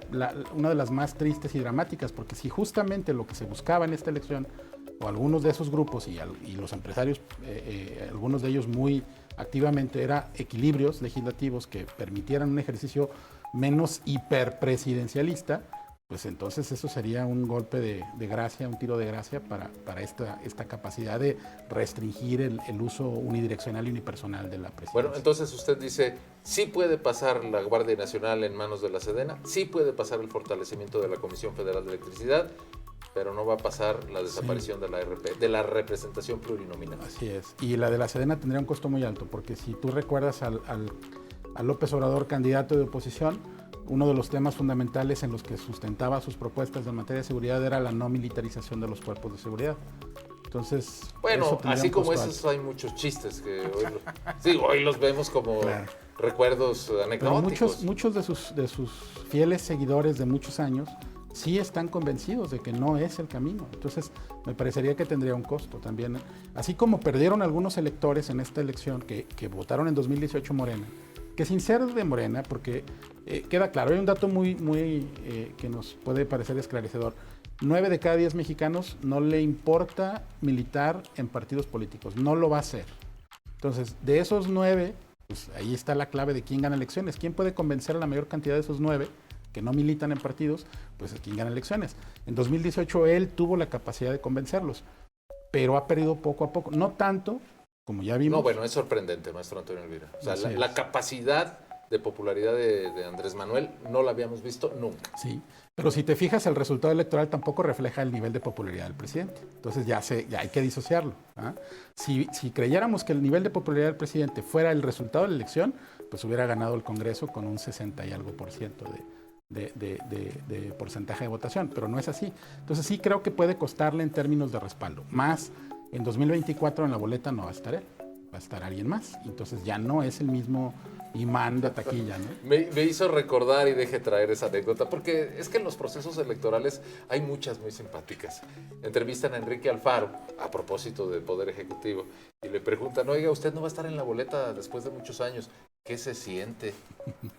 una de las más tristes y dramáticas, porque si justamente lo que se buscaba en esta elección, o algunos de esos grupos y los empresarios, algunos de ellos muy activamente, era equilibrios legislativos que permitieran un ejercicio menos hiperpresidencialista, pues entonces eso sería un golpe de gracia, un tiro de gracia para esta capacidad de restringir el uso unidireccional y unipersonal de la presidencia. Bueno, entonces usted dice, sí puede pasar la Guardia Nacional en manos de la Sedena, sí puede pasar el fortalecimiento de la Comisión Federal de Electricidad, pero no va a pasar la desaparición de la RP, de la representación plurinominal. Así es, y la de la Sedena tendría un costo muy alto, porque si tú recuerdas al López Obrador candidato de oposición, uno de los temas fundamentales en los que sustentaba sus propuestas en materia de seguridad era la no militarización de los cuerpos de seguridad. Entonces, bueno, así como esos hay muchos chistes que hoy los vemos como recuerdos anecdóticos. Pero muchos de sus fieles seguidores de muchos años sí están convencidos de que no es el camino. Entonces, me parecería que tendría un costo también. Así como perdieron algunos electores en esta elección que votaron en 2018 Morena, que sin ser de Morena, porque queda claro, hay un dato muy que nos puede parecer esclarecedor. 9 de cada 10 mexicanos no le importa militar en partidos políticos, no lo va a hacer. Entonces, de esos 9, pues ahí está la clave de quién gana elecciones. ¿Quién puede convencer a la mayor cantidad de esos 9 que no militan en partidos? Pues es quien gana elecciones. En 2018 él tuvo la capacidad de convencerlos, pero ha perdido poco a poco. No tanto, como ya vimos. No, bueno, es sorprendente, maestro Antonio Elvira. O sea, la capacidad de popularidad de Andrés Manuel no la habíamos visto nunca. Sí, pero si te fijas, el resultado electoral tampoco refleja el nivel de popularidad del presidente. Entonces ya hay que disociarlo. ¿Ah? Si creyéramos que el nivel de popularidad del presidente fuera el resultado de la elección, pues hubiera ganado el Congreso con un 60 y algo por ciento de porcentaje de votación, pero no es así. Entonces sí creo que puede costarle en términos de respaldo. Más, en 2024 en la boleta no va a estar él, va a estar alguien más. Entonces ya no es el mismo imán de taquilla, ¿no? Me hizo recordar y deje traer esa anécdota, porque es que en los procesos electorales hay muchas muy simpáticas. Entrevistan a Enrique Alfaro, a propósito del Poder Ejecutivo, y le preguntan, oiga, usted no va a estar en la boleta después de muchos años. ¿Qué se siente?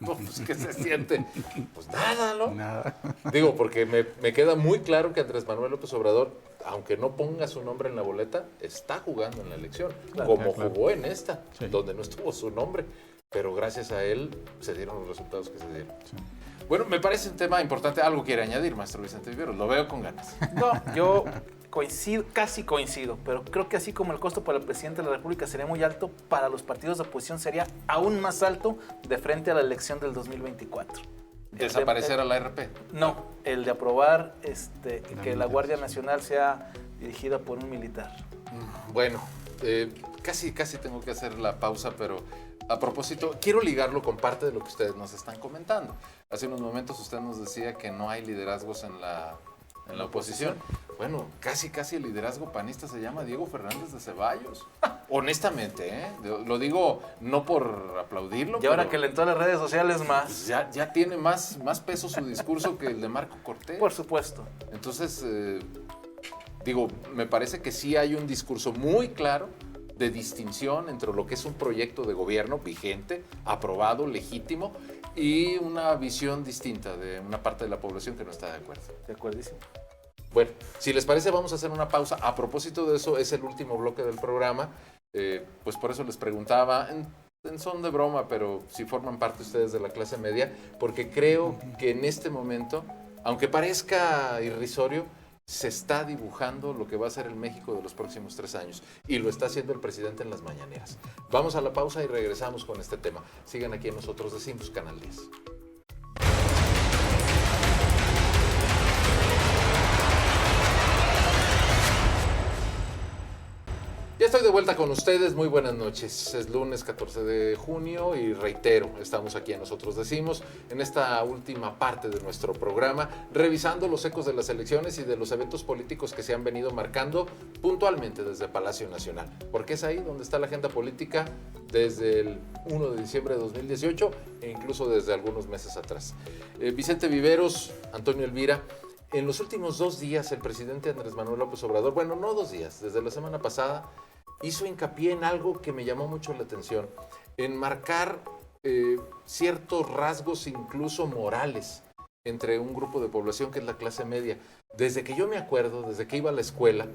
Pues, ¿qué se siente? Pues nada, ¿no? Nada. Digo, porque me queda muy claro que Andrés Manuel López Obrador, aunque no ponga su nombre en la boleta, está jugando en la elección, como jugó en esta, donde no estuvo su nombre. Pero gracias a él se dieron los resultados que se dieron. Sí. Bueno, me parece un tema importante. ¿Algo quiere añadir, maestro Vicente Viveros? Lo veo con ganas. No, yo casi coincido, pero creo que así como el costo para el presidente de la República sería muy alto, para los partidos de oposición sería aún más alto de frente a la elección del 2024. ¿Desaparecer a la RP? No, el de aprobar que la Guardia Nacional sea dirigida por un militar. Bueno, casi tengo que hacer la pausa, pero a propósito, quiero ligarlo con parte de lo que ustedes nos están comentando. Hace unos momentos usted nos decía que no hay liderazgos en la oposición. Bueno, casi el liderazgo panista se llama Diego Fernández de Ceballos. Honestamente, lo digo no por aplaudirlo. Y ahora que le entró a las redes sociales más. Pues ya tiene más peso su discurso que el de Marco Cortés. Por supuesto. Entonces, me parece que sí hay un discurso muy claro de distinción entre lo que es un proyecto de gobierno vigente, aprobado, legítimo, y una visión distinta de una parte de la población que no está de acuerdo. De acuerdísimo. Bueno, si les parece, vamos a hacer una pausa. A propósito de eso, es el último bloque del programa. Pues por eso les preguntaba, en son de broma, pero si forman parte ustedes de la clase media, porque creo que en este momento, aunque parezca irrisorio, se está dibujando lo que va a ser el México de los próximos 3 años, y lo está haciendo el presidente en las mañaneras. Vamos a la pausa y regresamos con este tema. Sigan aquí en Nosotros Decimos, Canal 10. Ya estoy de vuelta con ustedes, muy buenas noches. Es lunes 14 de junio y reitero, estamos aquí en Nosotros Decimos, en esta última parte de nuestro programa, revisando los ecos de las elecciones y de los eventos políticos que se han venido marcando puntualmente desde Palacio Nacional, porque es ahí donde está la agenda política desde el 1 de diciembre de 2018 e incluso desde algunos meses atrás. Vicente Viveros, Antonio Elvira, en los últimos 2 días el presidente Andrés Manuel López Obrador, bueno, no 2 días, desde la semana pasada, hizo hincapié en algo que me llamó mucho la atención, en marcar ciertos rasgos incluso morales entre un grupo de población que es la clase media. Desde que yo me acuerdo, desde que iba a la escuela,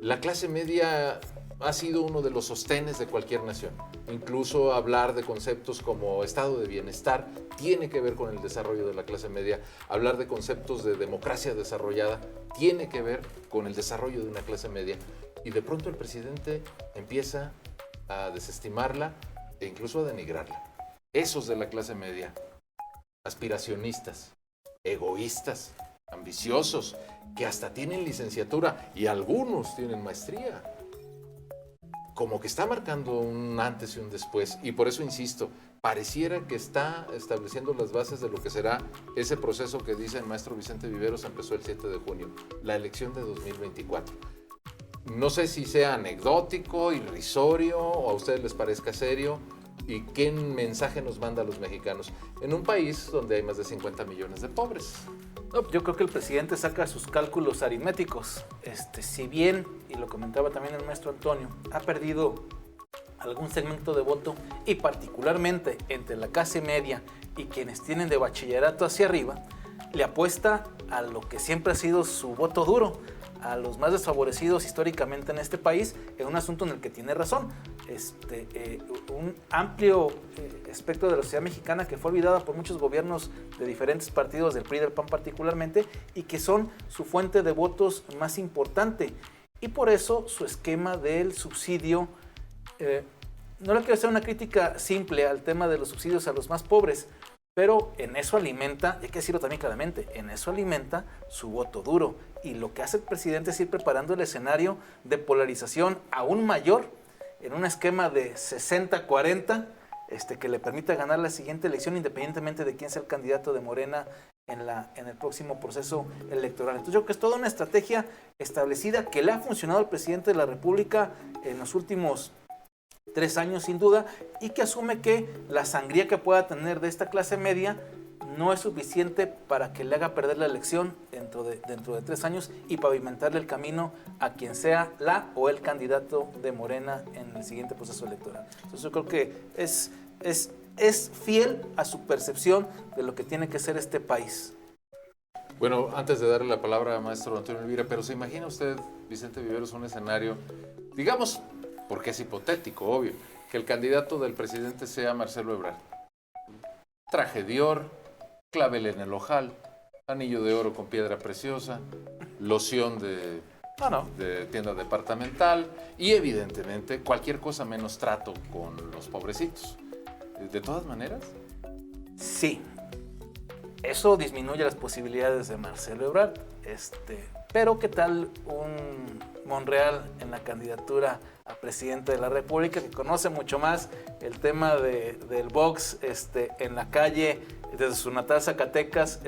la clase media ha sido uno de los sostenes de cualquier nación. Incluso hablar de conceptos como estado de bienestar tiene que ver con el desarrollo de la clase media. Hablar de conceptos de democracia desarrollada tiene que ver con el desarrollo de una clase media. Y de pronto el presidente empieza a desestimarla e incluso a denigrarla. Esos de la clase media, aspiracionistas, egoístas, ambiciosos, que hasta tienen licenciatura y algunos tienen maestría. como que está marcando un antes y un después. Y por eso insisto, pareciera que está estableciendo las bases de lo que será ese proceso que dice el maestro Vicente Viveros empezó el 7 de junio, la elección de 2024. No sé si sea anecdótico, irrisorio o a ustedes les parezca serio y qué mensaje nos manda a los mexicanos en un país donde hay más de 50 millones de pobres. No, yo creo que el presidente saca sus cálculos aritméticos. Si bien, y lo comentaba también el maestro Antonio, ha perdido algún segmento de voto y particularmente entre la clase media y quienes tienen de bachillerato hacia arriba, le apuesta a lo que siempre ha sido su voto duro, a los más desfavorecidos históricamente en este país, en un asunto en el que tiene razón. Un amplio espectro de la sociedad mexicana que fue olvidada por muchos gobiernos de diferentes partidos, del PRI y del PAN particularmente, y que son su fuente de votos más importante. Y por eso su esquema del subsidio, no le quiero hacer una crítica simple al tema de los subsidios a los más pobres, pero en eso alimenta, hay que decirlo también claramente, en eso alimenta su voto duro. Y lo que hace el presidente es ir preparando el escenario de polarización aún mayor en un esquema de 60-40 que le permita ganar la siguiente elección independientemente de quién sea el candidato de Morena en el próximo proceso electoral. Entonces yo creo que es toda una estrategia establecida que le ha funcionado al presidente de la República en los últimos 3 años sin duda, y que asume que la sangría que pueda tener de esta clase media no es suficiente para que le haga perder la elección dentro de 3 años y pavimentarle el camino a quien sea la o el candidato de Morena en el siguiente proceso electoral. Entonces yo creo que es fiel a su percepción de lo que tiene que ser este país. Bueno, antes de darle la palabra a maestro Antonio Elvira, pero ¿se imagina usted, Vicente Viveros, un escenario, digamos, porque es hipotético, obvio, que el candidato del presidente sea Marcelo Ebrard? Traje Dior, clavel en el ojal, anillo de oro con piedra preciosa, loción de tienda departamental y evidentemente cualquier cosa menos trato con los pobrecitos. ¿De todas maneras? Sí, eso disminuye las posibilidades de Marcelo Ebrard, pero ¿qué tal un Monreal en la candidatura a presidente de la República, que conoce mucho más el tema del box en la calle desde su natal Zacatecas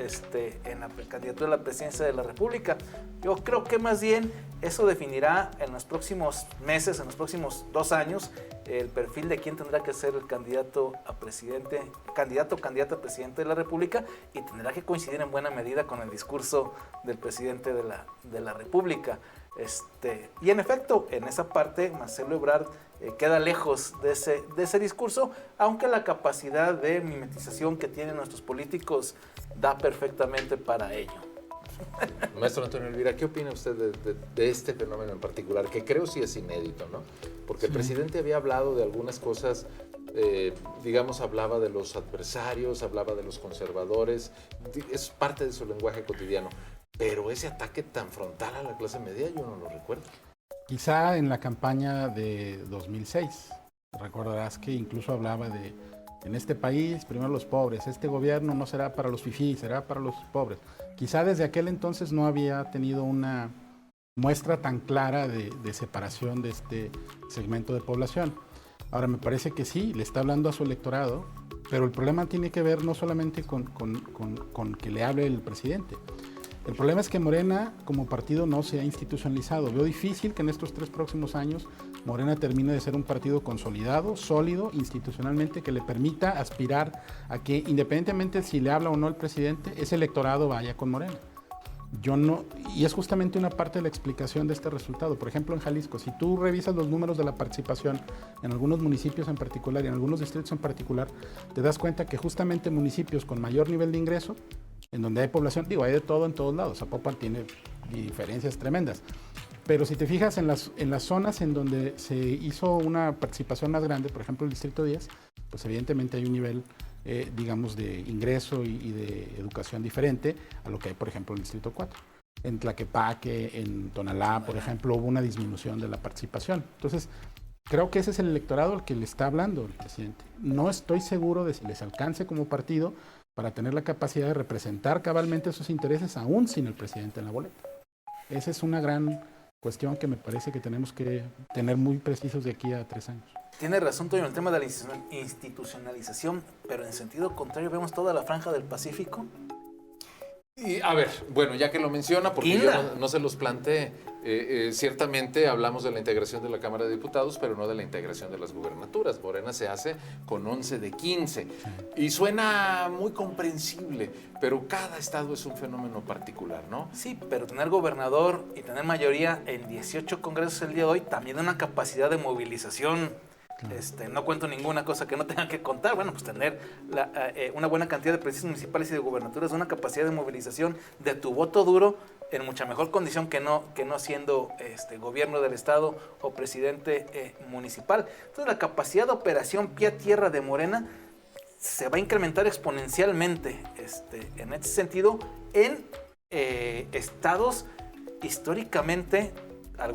en la candidatura a la presidencia de la República? Yo creo que más bien eso definirá en los próximos meses, en los próximos 2 años, el perfil de quién tendrá que ser el candidato a presidente, candidato o candidata a presidente de la República, y tendrá que coincidir en buena medida con el discurso del presidente de la República. Y en efecto, en esa parte Marcelo Ebrard queda lejos de ese discurso, aunque la capacidad de mimetización que tienen nuestros políticos da perfectamente para ello. Maestro Antonio Elvira, ¿qué opina usted de este fenómeno en particular? Que creo sí es inédito, ¿no? Porque el presidente había hablado de algunas cosas, digamos, hablaba de los adversarios, hablaba de los conservadores, es parte de su lenguaje cotidiano. Pero ese ataque tan frontal a la clase media yo no lo recuerdo. Quizá en la campaña de 2006, recordarás que incluso hablaba de, en este país, primero los pobres, este gobierno no será para los fifís, será para los pobres. Quizá desde aquel entonces no había tenido una muestra tan clara de separación de este segmento de población. Ahora me parece que sí, le está hablando a su electorado, pero el problema tiene que ver no solamente con que le hable el presidente. El problema es que Morena como partido no se ha institucionalizado. Veo difícil que en estos 3 próximos años Morena termine de ser un partido consolidado, sólido, institucionalmente, que le permita aspirar a que, independientemente si le habla o no el presidente, ese electorado vaya con Morena. Y es justamente una parte de la explicación de este resultado. Por ejemplo, en Jalisco, si tú revisas los números de la participación en algunos municipios en particular y en algunos distritos en particular, te das cuenta que justamente municipios con mayor nivel de ingreso, en donde hay población, hay de todo en todos lados, Zapopan tiene diferencias tremendas, pero si te fijas en las zonas en donde se hizo una participación más grande, por ejemplo el Distrito 10, pues evidentemente hay un nivel, digamos, de ingreso y de educación diferente a lo que hay, por ejemplo, en el Distrito 4. En Tlaquepaque, en Tonalá, por ejemplo, hubo una disminución de la participación. Entonces, creo que ese es el electorado al que le está hablando el presidente. No estoy seguro de si les alcance como partido para tener la capacidad de representar cabalmente sus intereses aún sin el presidente en la boleta. Esa es una gran cuestión que me parece que tenemos que tener muy precisos de aquí a 3 años. Tiene razón, Toño, en el tema de la institucionalización, pero en sentido contrario vemos toda la franja del Pacífico. Y a ver, bueno, ya que lo menciona, porque yo no se los planteé, ciertamente hablamos de la integración de la Cámara de Diputados, pero no de la integración de las gubernaturas. Morena se hace con 11 de 15. Y suena muy comprensible, pero cada estado es un fenómeno particular, ¿no? Sí, pero tener gobernador y tener mayoría en 18 congresos el día de hoy también da una capacidad de movilización. No cuento ninguna cosa que no tenga que contar. Bueno, pues tener una buena cantidad de presidencias municipales y de gubernaturas, una capacidad de movilización de tu voto duro en mucha mejor condición que no siendo gobierno del estado o presidente municipal. Entonces la capacidad de operación pie a tierra de Morena se va a incrementar exponencialmente en este sentido en estados históricamente.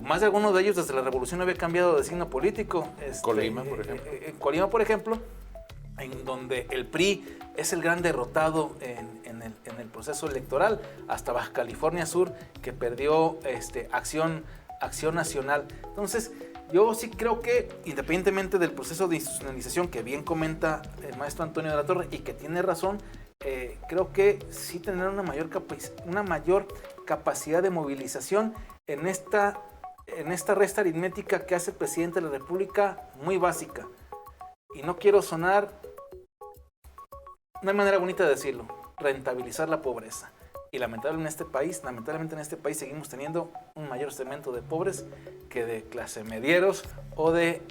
Más de algunos de ellos desde la revolución había cambiado de signo político. Colima, por ejemplo. En Colima, por ejemplo, en donde el PRI es el gran derrotado en el proceso electoral, hasta Baja California Sur, que perdió Acción Nacional. Entonces, yo sí creo que, independientemente del proceso de institucionalización que bien comenta el maestro Antonio de la Torre y que tiene razón, creo que sí tener una mayor capacidad de movilización en esta resta aritmética que hace el presidente de la República, muy básica. Y no quiero sonar, no hay manera bonita de decirlo, rentabilizar la pobreza. Y lamentablemente en este país seguimos teniendo un mayor segmento de pobres que de clase medieros o de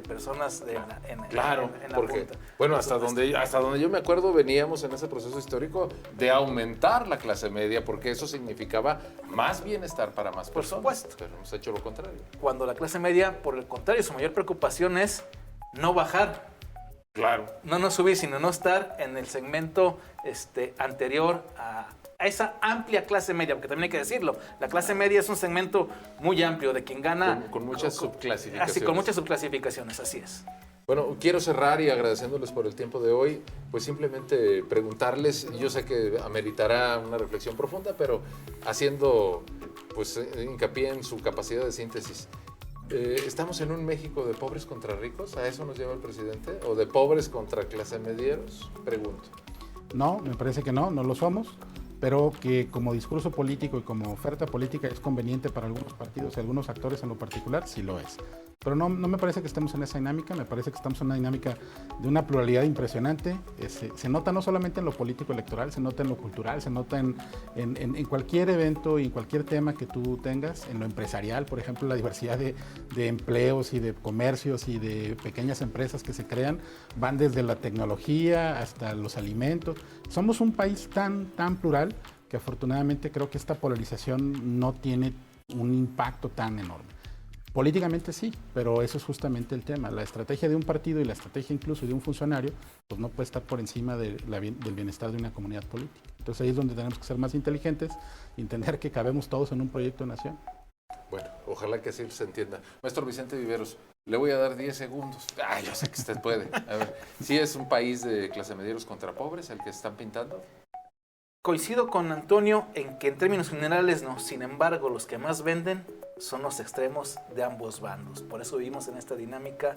personas en la porque, punta. Bueno, hasta donde yo me acuerdo veníamos en ese proceso histórico de aumentar la clase media, porque eso significaba más bienestar para más personas. Por supuesto. Pero hemos hecho lo contrario. Cuando la clase media, por el contrario, su mayor preocupación es no bajar. Claro. No subir, sino no estar en el segmento anterior a esa amplia clase media, porque también hay que decirlo, la clase media es un segmento muy amplio de quien gana... Con muchas subclasificaciones. Así, con muchas subclasificaciones, así es. Bueno, quiero cerrar y agradeciéndoles por el tiempo de hoy, pues simplemente preguntarles, yo sé que ameritará una reflexión profunda, pero haciendo pues hincapié en su capacidad de síntesis. ¿Estamos en un México de pobres contra ricos? ¿A eso nos lleva el presidente? ¿O de pobres contra clase medieros? Pregunto. No, me parece que no lo somos, pero que como discurso político y como oferta política es conveniente para algunos partidos y algunos actores en lo particular, sí lo es. Pero no me parece que estemos en esa dinámica, me parece que estamos en una dinámica de una pluralidad impresionante. Se nota no solamente en lo político electoral, se nota en lo cultural, se nota en cualquier evento y en cualquier tema que tú tengas, en lo empresarial, por ejemplo, la diversidad de empleos y de comercios y de pequeñas empresas que se crean, van desde la tecnología hasta los alimentos. Somos un país tan plural que afortunadamente creo que esta polarización no tiene un impacto tan enorme. Políticamente sí, pero eso es justamente el tema. La estrategia de un partido y la estrategia incluso de un funcionario, pues no puede estar por encima del bienestar de una comunidad política. Entonces ahí es donde tenemos que ser más inteligentes y entender que cabemos todos en un proyecto de nación. Bueno, ojalá que así se entienda. Maestro Vicente Viveros, le voy a dar 10 segundos. Yo sé que usted puede. A ver, ¿sí es un país de clase medieros contra pobres el que están pintando? Coincido con Antonio en que en términos generales no, sin embargo los que más venden son los extremos de ambos bandos. Por eso vivimos en esta dinámica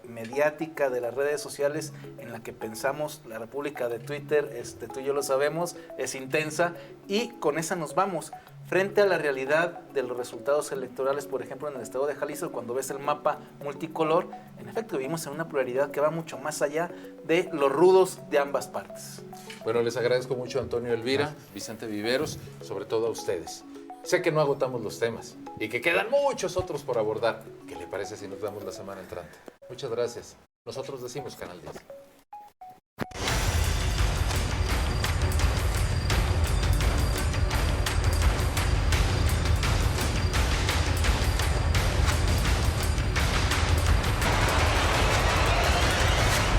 mediática de las redes sociales en la que pensamos la república de Twitter, tú y yo lo sabemos, es intensa y con esa nos vamos. Frente a la realidad de los resultados electorales, por ejemplo, en el estado de Jalisco, cuando ves el mapa multicolor, en efecto vivimos en una pluralidad que va mucho más allá de los rudos de ambas partes. Bueno, les agradezco mucho a Antonio Elvira, Vicente Viveros, sobre todo a ustedes. Sé que no agotamos los temas y que quedan muchos otros por abordar. ¿Qué le parece si nos vemos la semana entrante? Muchas gracias. Nosotros decimos Canal 10.